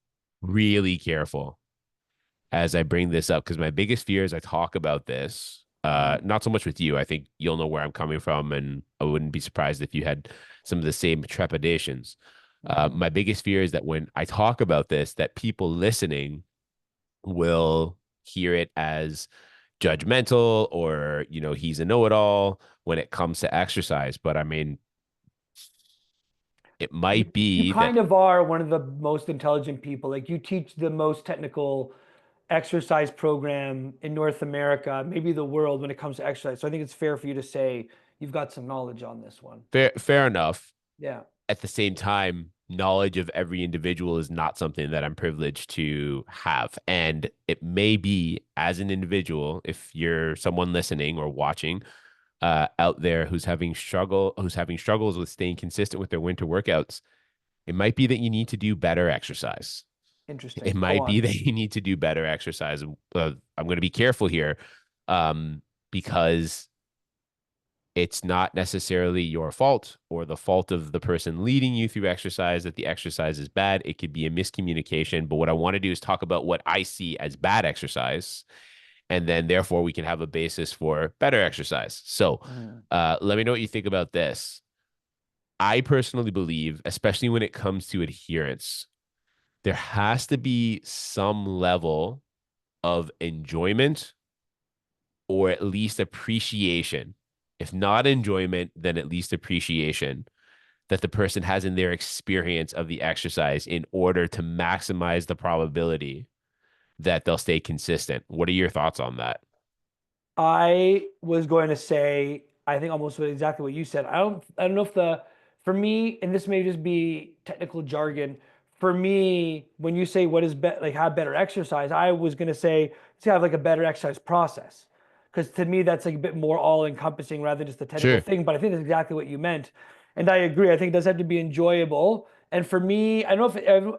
Speaker 1: as I bring this up because my biggest fear as I talk about this,
Speaker 2: Mhm.
Speaker 1: not so much with you. I think you'll know where I'm coming from, and I wouldn't be surprised if you had some of the same trepidations.
Speaker 2: Mhm.
Speaker 1: My biggest fear is that when I talk about this, that people listening will hear it as judgmental or he's a know-it-all when it comes to exercise, but I mean it might
Speaker 2: You
Speaker 1: be that
Speaker 2: kind of are one of the most intelligent people. Like you teach the most technical exercise program in North America, maybe the world when it comes to exercise. So I think it's fair for you to say you've got some knowledge on this one.
Speaker 1: fair enough.
Speaker 2: Yeah.
Speaker 1: At the same time, knowledge of every individual is not something that I'm privileged to have, and it may be as an individual, if you're someone listening or watching out there who's having struggles with staying consistent with their winter workouts, it might be that you need to do better exercise. It
Speaker 2: Interesting. Go
Speaker 1: might be
Speaker 2: on.
Speaker 1: that you need to do better exercise. I'm going to be careful here, because it's not necessarily your fault or the fault of the person leading you through exercise that the exercise is bad. It could be a miscommunication. But what I want to do is talk about what I see as bad exercise, and then therefore we can have a basis for better exercise. So
Speaker 2: Mhm.
Speaker 1: let me know what you think about this. I personally believe, especially when it comes to adherence, there has to be some level of enjoyment or at least appreciation. If not enjoyment, then at least appreciation that the person has in their experience of the exercise in order to maximize the probability that they'll stay consistent. What are your thoughts on that?
Speaker 2: I was going to say, I think almost exactly what you said. I don't know if for me, and this may just be technical jargon. For me, when you say what is like have better exercise, I was going to say to have like a better exercise process, because to me that's like a bit more all encompassing rather than just the technical
Speaker 1: Sure.
Speaker 2: thing. But I think that's exactly what you meant, and I agree. I think it does have to be enjoyable. And for me, I don't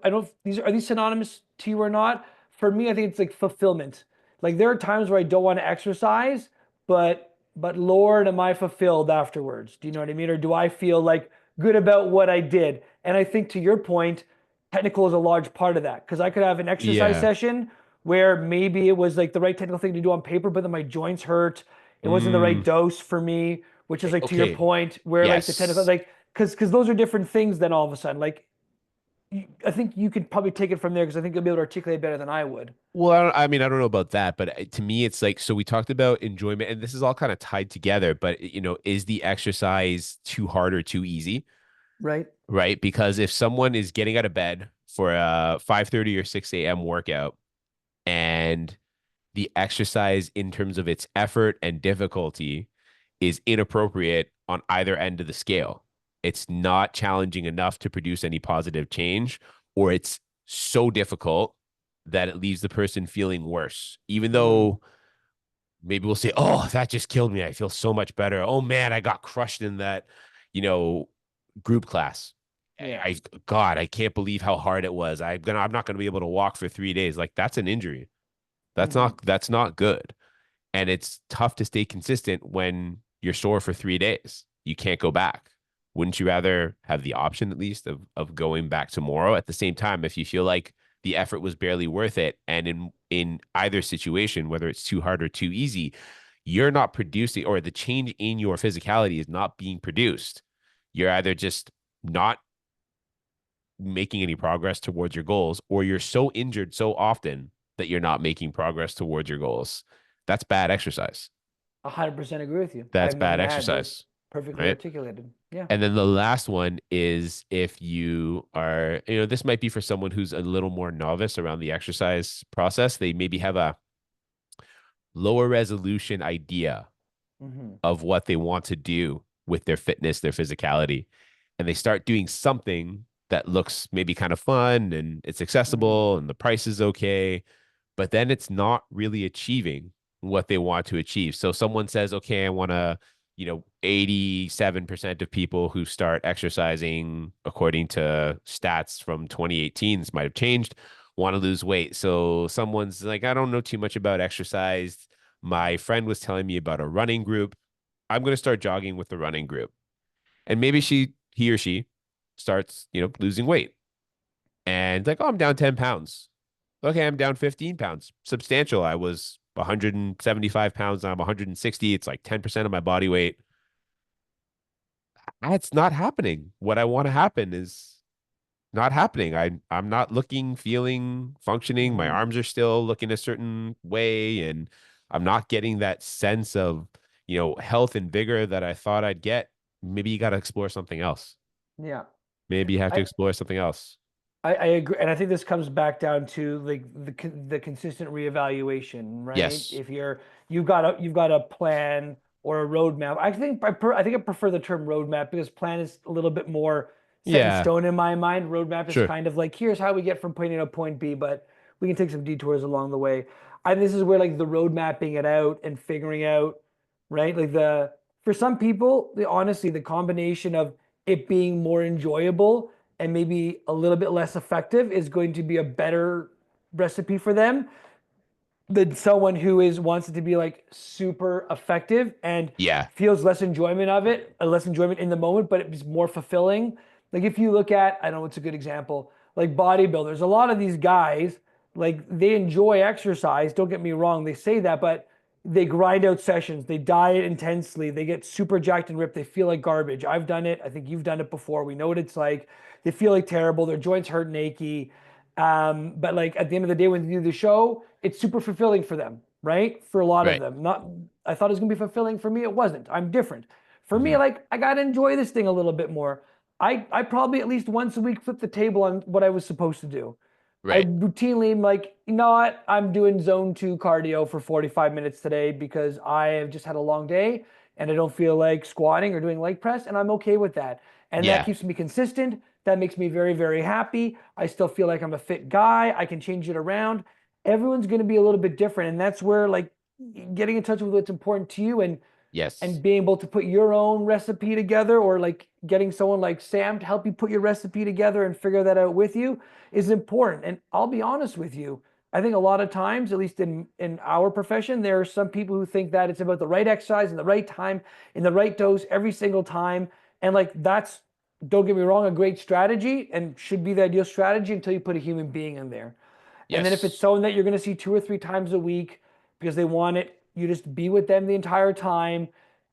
Speaker 2: know if these are these synonymous to you or not. For me, I think it's like fulfillment. Like there are times where I don't want to exercise, but Lord, am I fulfilled afterwards? Do you know what I mean? Or do I feel like good about what I did? And I think to your point, technical is a large part of that because I could have an exercise
Speaker 1: Yeah.
Speaker 2: session where maybe it was like the right technical thing to do on paper, but then my joints hurt. It wasn't the right
Speaker 1: Mm,
Speaker 2: dose for me, which is like to your
Speaker 1: okay.
Speaker 2: point, where like the technical,
Speaker 1: Yes.
Speaker 2: like, because those are different things then all of a sudden. Like, I think you could probably take it from there because I think you'll be able to articulate better than I would.
Speaker 1: Well, I mean, I don't know about that, but to me, it's like, so we talked about enjoyment, and this is all kind of tied together, but is the exercise too hard or too easy?
Speaker 2: Right?
Speaker 1: Right? Because if someone is getting out of bed for a 5:30 or 6 a.m. workout and the exercise in terms of its effort and difficulty is inappropriate on either end of the scale. It's not challenging enough to produce any positive change, or it's so difficult that it leaves the person feeling worse. Even
Speaker 2: Mm,
Speaker 1: though maybe we'll say, oh, that just killed me. I feel so much better. Oh man, I got crushed in that, you know, group class.
Speaker 2: yeah.
Speaker 1: God, I can't believe how hard it was. I'm not gonna be able to walk for 3 days. Like that's an injury.
Speaker 2: Hmm.
Speaker 1: That's not good. And it's tough to stay consistent when you're sore for 3 days. You can't go back. Wouldn't you rather have the option at least of going back tomorrow? At the same time, if you feel like the effort was barely worth it, and in either situation, whether it's too hard or too easy, you're not producing, or the change in your physicality is not being produced. You're either just not making any progress towards your goals, or you're so injured so often that you're not making progress towards your goals. That's bad exercise.
Speaker 2: 100% agree with you. I
Speaker 1: That's
Speaker 2: have nothing
Speaker 1: bad
Speaker 2: to add. That was
Speaker 1: exercise,
Speaker 2: perfectly
Speaker 1: right?
Speaker 2: articulated. Yeah.
Speaker 1: And then the last one is if you are, this might be for someone who's a little more novice around the exercise process. They maybe have a lower resolution idea
Speaker 2: Hmm.
Speaker 1: of what they want to do with their fitness, their physicality, and they start doing something that looks maybe kind of fun and it's
Speaker 2: Hmm.
Speaker 1: accessible and the price is okay, but then it's not really achieving what they want to achieve. So someone says, okay, I want to, 87% of people who start exercising, according to stats from 2018, this might have changed, want to lose weight. So someone's like, I don't know too much about exercise. My friend was telling me about a running group. I'm going to start jogging with the running group. And maybe he or she starts, losing weight and like, oh, I'm down 10 pounds. Okay, I'm down 15 pounds. Substantial. I was 175 pounds. I'm 160. It's like 10% of my body weight. It's not happening. What I want to happen is not happening. I'm not looking, feeling, functioning. My
Speaker 2: Hmm.
Speaker 1: arms are still looking a certain way, and I'm not getting that sense of, health and vigor that I thought I'd get. Maybe you got to explore something else.
Speaker 2: Yeah.
Speaker 1: Maybe you have to
Speaker 2: I,
Speaker 1: explore something else.
Speaker 2: I agree, and I think this comes back down to like the consistent reevaluation, right?
Speaker 1: Yes.
Speaker 2: If you've got a plan or a roadmap. I think I prefer the term roadmap because plan is a little bit more set in
Speaker 1: Yeah.
Speaker 2: stone in my mind. Roadmap is
Speaker 1: Sure.
Speaker 2: kind of like here's how we get from point A to point B, but we can take some detours along the way. This is where like the road mapping it out and figuring out, right? Like the for some people, honestly, the combination of it being more enjoyable and maybe a little bit less effective is going to be a better recipe for them than someone who is wants it to be like super effective and
Speaker 1: Yeah.
Speaker 2: feels less enjoyment of it, less enjoyment in the moment, but it's more fulfilling. Like if you look at, I don't know what's a good example, like bodybuilders, a lot of these guys, like they enjoy exercise. Don't get me wrong, they say that, but they grind out sessions, they diet intensely, they get super jacked and ripped, they feel like garbage. I've done it. I think you've done it before. We know what it's like. They feel like terrible, their joints hurt and achy. But like at the end of the day, when they do the show, it's super fulfilling for them, right? For a lot of
Speaker 1: Right.
Speaker 2: them. Not I thought it was gonna be fulfilling for me. It wasn't. I'm different. For me,
Speaker 1: Hmm.
Speaker 2: like I gotta enjoy this thing a little bit more. I probably at least once a week flip the table on what I was supposed to do. I
Speaker 1: Right.
Speaker 2: routinely am like, you know what? I'm doing zone two cardio for 45 minutes today because I have just had a long day and I don't feel like squatting or doing leg press, and I'm okay with that. And that
Speaker 1: Yeah.
Speaker 2: keeps me consistent. That makes me very, very happy. I still feel like I'm a fit guy. I can change it around. Everyone's going to be a little bit different. And that's where, like, getting in touch with what's important to you
Speaker 1: Yes.
Speaker 2: and being able to put your own recipe together, or like getting someone like Sam to help you put your recipe together and figure that out with you, is important. And I'll be honest with you, I think a lot of times, at least in our profession, there are some people who think that it's about the right exercise in the right time, in the right dose every single time. And like that's, don't get me wrong, a great strategy and should be the ideal strategy until you put a human being in there. And then if it's
Speaker 1: Yes.
Speaker 2: someone that you're going to see 2 or 3 times a week because they want it, you just be with them the entire time.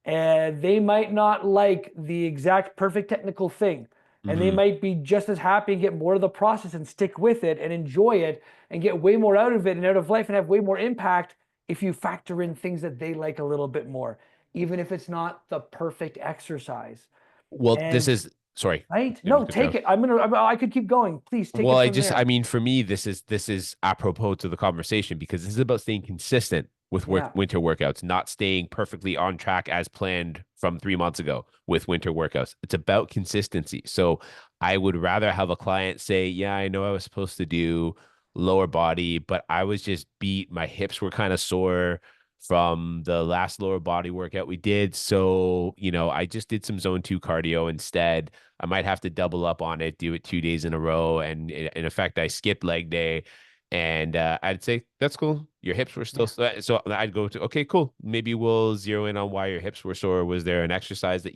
Speaker 2: And they might not like the exact perfect technical thing. And they
Speaker 1: Hmm.
Speaker 2: might be just as happy and get more of the process and stick with it and enjoy it and get way more out of it and out of life and have way more impact if you factor in things that they like a little bit more, even if it's not the perfect exercise.
Speaker 1: Well, this
Speaker 2: And
Speaker 1: is sorry.
Speaker 2: right?
Speaker 1: Didn't
Speaker 2: No,
Speaker 1: cut you
Speaker 2: take
Speaker 1: off.
Speaker 2: it. I could keep going. Please take
Speaker 1: Well,
Speaker 2: it from there.
Speaker 1: I mean, for me, this is apropos to the conversation because this is about staying consistent with
Speaker 2: Yeah.
Speaker 1: winter workouts, not staying perfectly on track as planned from 3 months ago with winter workouts. It's about consistency. So I would rather have a client say, "Yeah, I know I was supposed to do lower body, but I was just beat. My hips were kind of sore from the last lower body workout we did. So, I just did some zone two cardio instead. I might have to double up on it, do it 2 days in a row. And in effect, I skipped leg day. And I'd say, that's cool. Your hips were still
Speaker 2: Yeah.
Speaker 1: sore. So I'd go to, okay, cool. Maybe we'll zero in on why your hips were sore. Was there an exercise that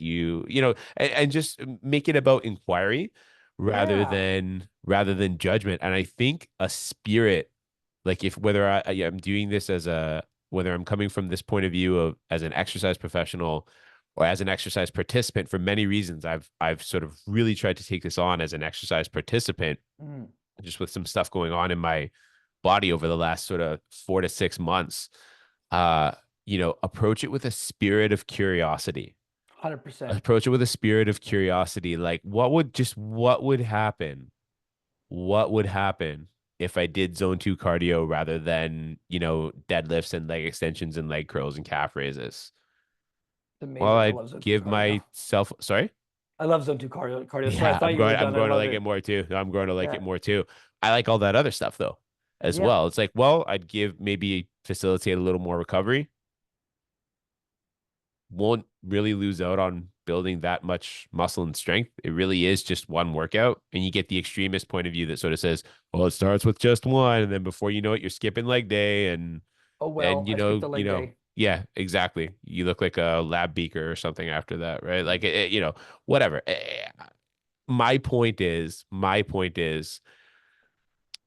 Speaker 1: and just make it about inquiry
Speaker 2: Yeah.
Speaker 1: rather than judgment. And I think a spirit, like if whether I'm doing this whether I'm coming from this point of view of as an exercise professional or as an exercise participant for many reasons. I've sort of really tried to take this on as an exercise participant,
Speaker 2: Mm,
Speaker 1: just with some stuff going on in my body over the last sort of 4 to 6 months. Uh, approach it with a spirit of curiosity.
Speaker 2: 100%.
Speaker 1: Approach it with a spirit of curiosity. Like what would happen? What would happen if I did zone two cardio rather than, deadlifts and leg extensions and leg curls and calf raises?
Speaker 2: It's
Speaker 1: Well,
Speaker 2: amazing. I
Speaker 1: I'd
Speaker 2: love zone two
Speaker 1: give
Speaker 2: cardio.
Speaker 1: myself, sorry.
Speaker 2: I love zone two cardio. Sorry, I
Speaker 1: Yeah,
Speaker 2: thought you were
Speaker 1: I'm
Speaker 2: done. I
Speaker 1: going to
Speaker 2: love
Speaker 1: like it
Speaker 2: it.
Speaker 1: more too. I'm going to like it
Speaker 2: Yeah.
Speaker 1: more too. I like all that other stuff though, as
Speaker 2: Yeah.
Speaker 1: well. It's like, well, I'd give maybe facilitate a little more recovery. Won't really lose out on building that much muscle and strength. It really is just one workout. And you get the extremist point of view that sort of says, well, it starts with just one. And then before you know it, you're skipping leg day. And
Speaker 2: Oh
Speaker 1: then,
Speaker 2: well, I skipped the leg day.
Speaker 1: yeah, exactly. You look like a lab beaker or something after that, right? Like, whatever. My point is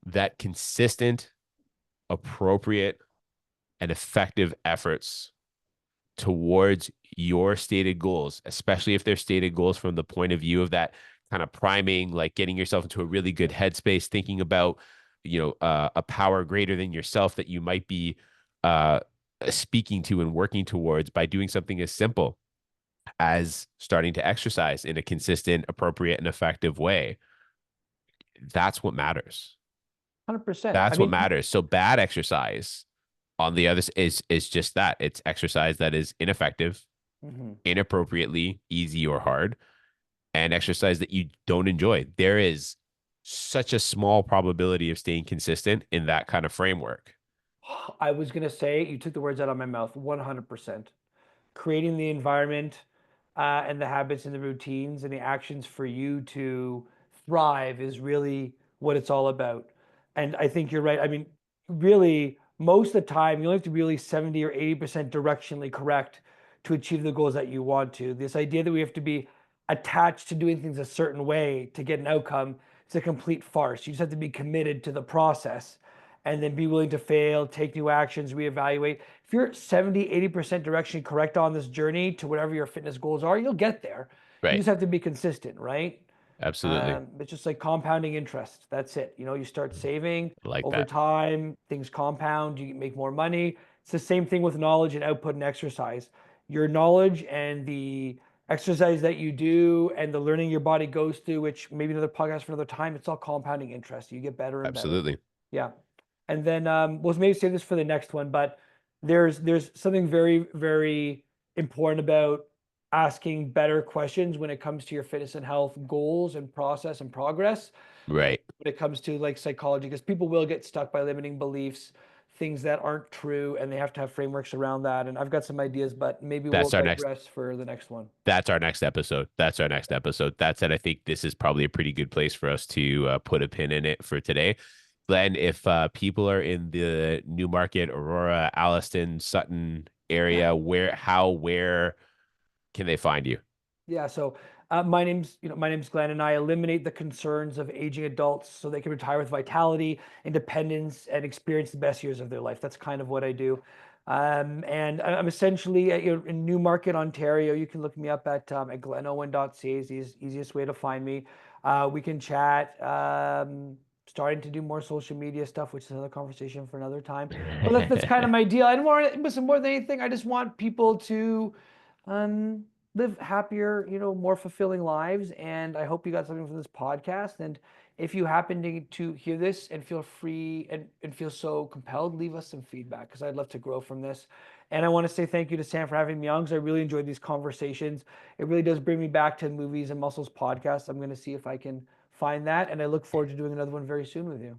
Speaker 1: that consistent, appropriate, and effective efforts towards your stated goals, especially if they're stated goals from the point of view of that kind of priming, like getting yourself into a really good headspace, thinking about, a power greater than yourself that you might be uh, speaking to and working towards by doing something as simple as starting to exercise in a consistent, appropriate, and effective way. That's what matters.
Speaker 2: 100%. I
Speaker 1: That's what
Speaker 2: mean,
Speaker 1: matters. So bad exercise on the other is just that. It's exercise that is ineffective,
Speaker 2: mhm.
Speaker 1: inappropriately easy or hard, and exercise that you don't enjoy. There is such a small probability of staying consistent in that kind of framework.
Speaker 2: I was gonna say you took the words out of my mouth. 100%. Creating the environment and the habits and the routines and the actions for you to thrive is really what it's all about. And I think you're right. I mean, really, most of the time, you only have to be really 70 or 80% directionally correct to achieve the goals that you want to. This idea that we have to be attached to doing things a certain way to get an outcome is a complete farce. You just have to be committed to the process. and then be willing to fail, take new actions, reevaluate. If you're 70, 80% direction correct on this journey to whatever your fitness goals are, you'll get there. You
Speaker 1: Right.
Speaker 2: just have to be consistent, right?
Speaker 1: Absolutely.
Speaker 2: It's just like compounding interest. That's it. You start saving
Speaker 1: I like
Speaker 2: over
Speaker 1: that.
Speaker 2: time, things compound, you make more money. It's the same thing with knowledge and output and exercise. Your knowledge and the exercise that you do and the learning your body goes through, which maybe another podcast for another time, it's all compounding interest. You get better and better.
Speaker 1: Absolutely.
Speaker 2: Yeah. And then we'll maybe save this for the next one, but there's something very, very important about asking better questions when it comes to your fitness and health goals and process and progress
Speaker 1: Right.
Speaker 2: when it comes to like psychology, because people will get stuck by limiting beliefs, things that aren't true, and they have to have frameworks around that. And I've got some ideas, but maybe we'll
Speaker 1: That's our next
Speaker 2: digress for the next one.
Speaker 1: that's our next episode. That's our next episode. That said, I think this is probably a pretty good place for us to put a pin in it for today. Glenn, if people are in the Newmarket, Aurora, Alliston, Sutton
Speaker 2: Yeah.
Speaker 1: area, where can they find you?
Speaker 2: Yeah, so my name's Glenn, and I eliminate the concerns of aging adults so they can retire with vitality, independence, and experience the best years of their life. That's kind of what I do. And I'm essentially in Newmarket, Ontario. You can look me up at glenowen.ca is the easiest way to find me. We can chat. Starting to do more social media stuff, which is another conversation for another time. But that's kind of my deal. And more than anything, I just want people to um, live happier, more fulfilling lives. And I hope you got something from this podcast. And if you happen to hear this and feel free and feel so compelled, leave us some feedback because I'd love to grow from this. And I want to say thank you to Sam for having me on because I really enjoyed these conversations. It really does bring me back to Movies and Muscles podcast. I'm going to see if I can find that. And I look forward to doing another one very soon with you.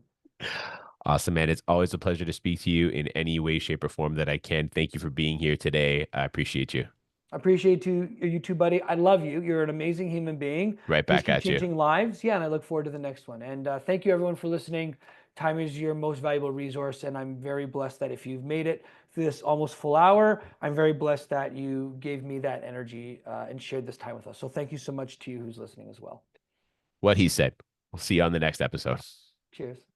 Speaker 1: Awesome, man. It's always a pleasure to speak to you in any way, shape, or form that I can. Thank you for being here today. I appreciate you.
Speaker 2: I appreciate you too, buddy. I love you. You're an amazing human being.
Speaker 1: Right
Speaker 2: Please
Speaker 1: back
Speaker 2: keep
Speaker 1: at you.
Speaker 2: changing lives. Yeah, and I look forward to the next one. And thank you, everyone, for listening. Time is your most valuable resource, and I'm very blessed that if you've made it through this almost full hour, I'm very blessed that you gave me that energy and shared this time with us. So thank you so much to you who's listening as well.
Speaker 1: What he said. We'll see you on the next episode.
Speaker 2: Cheers.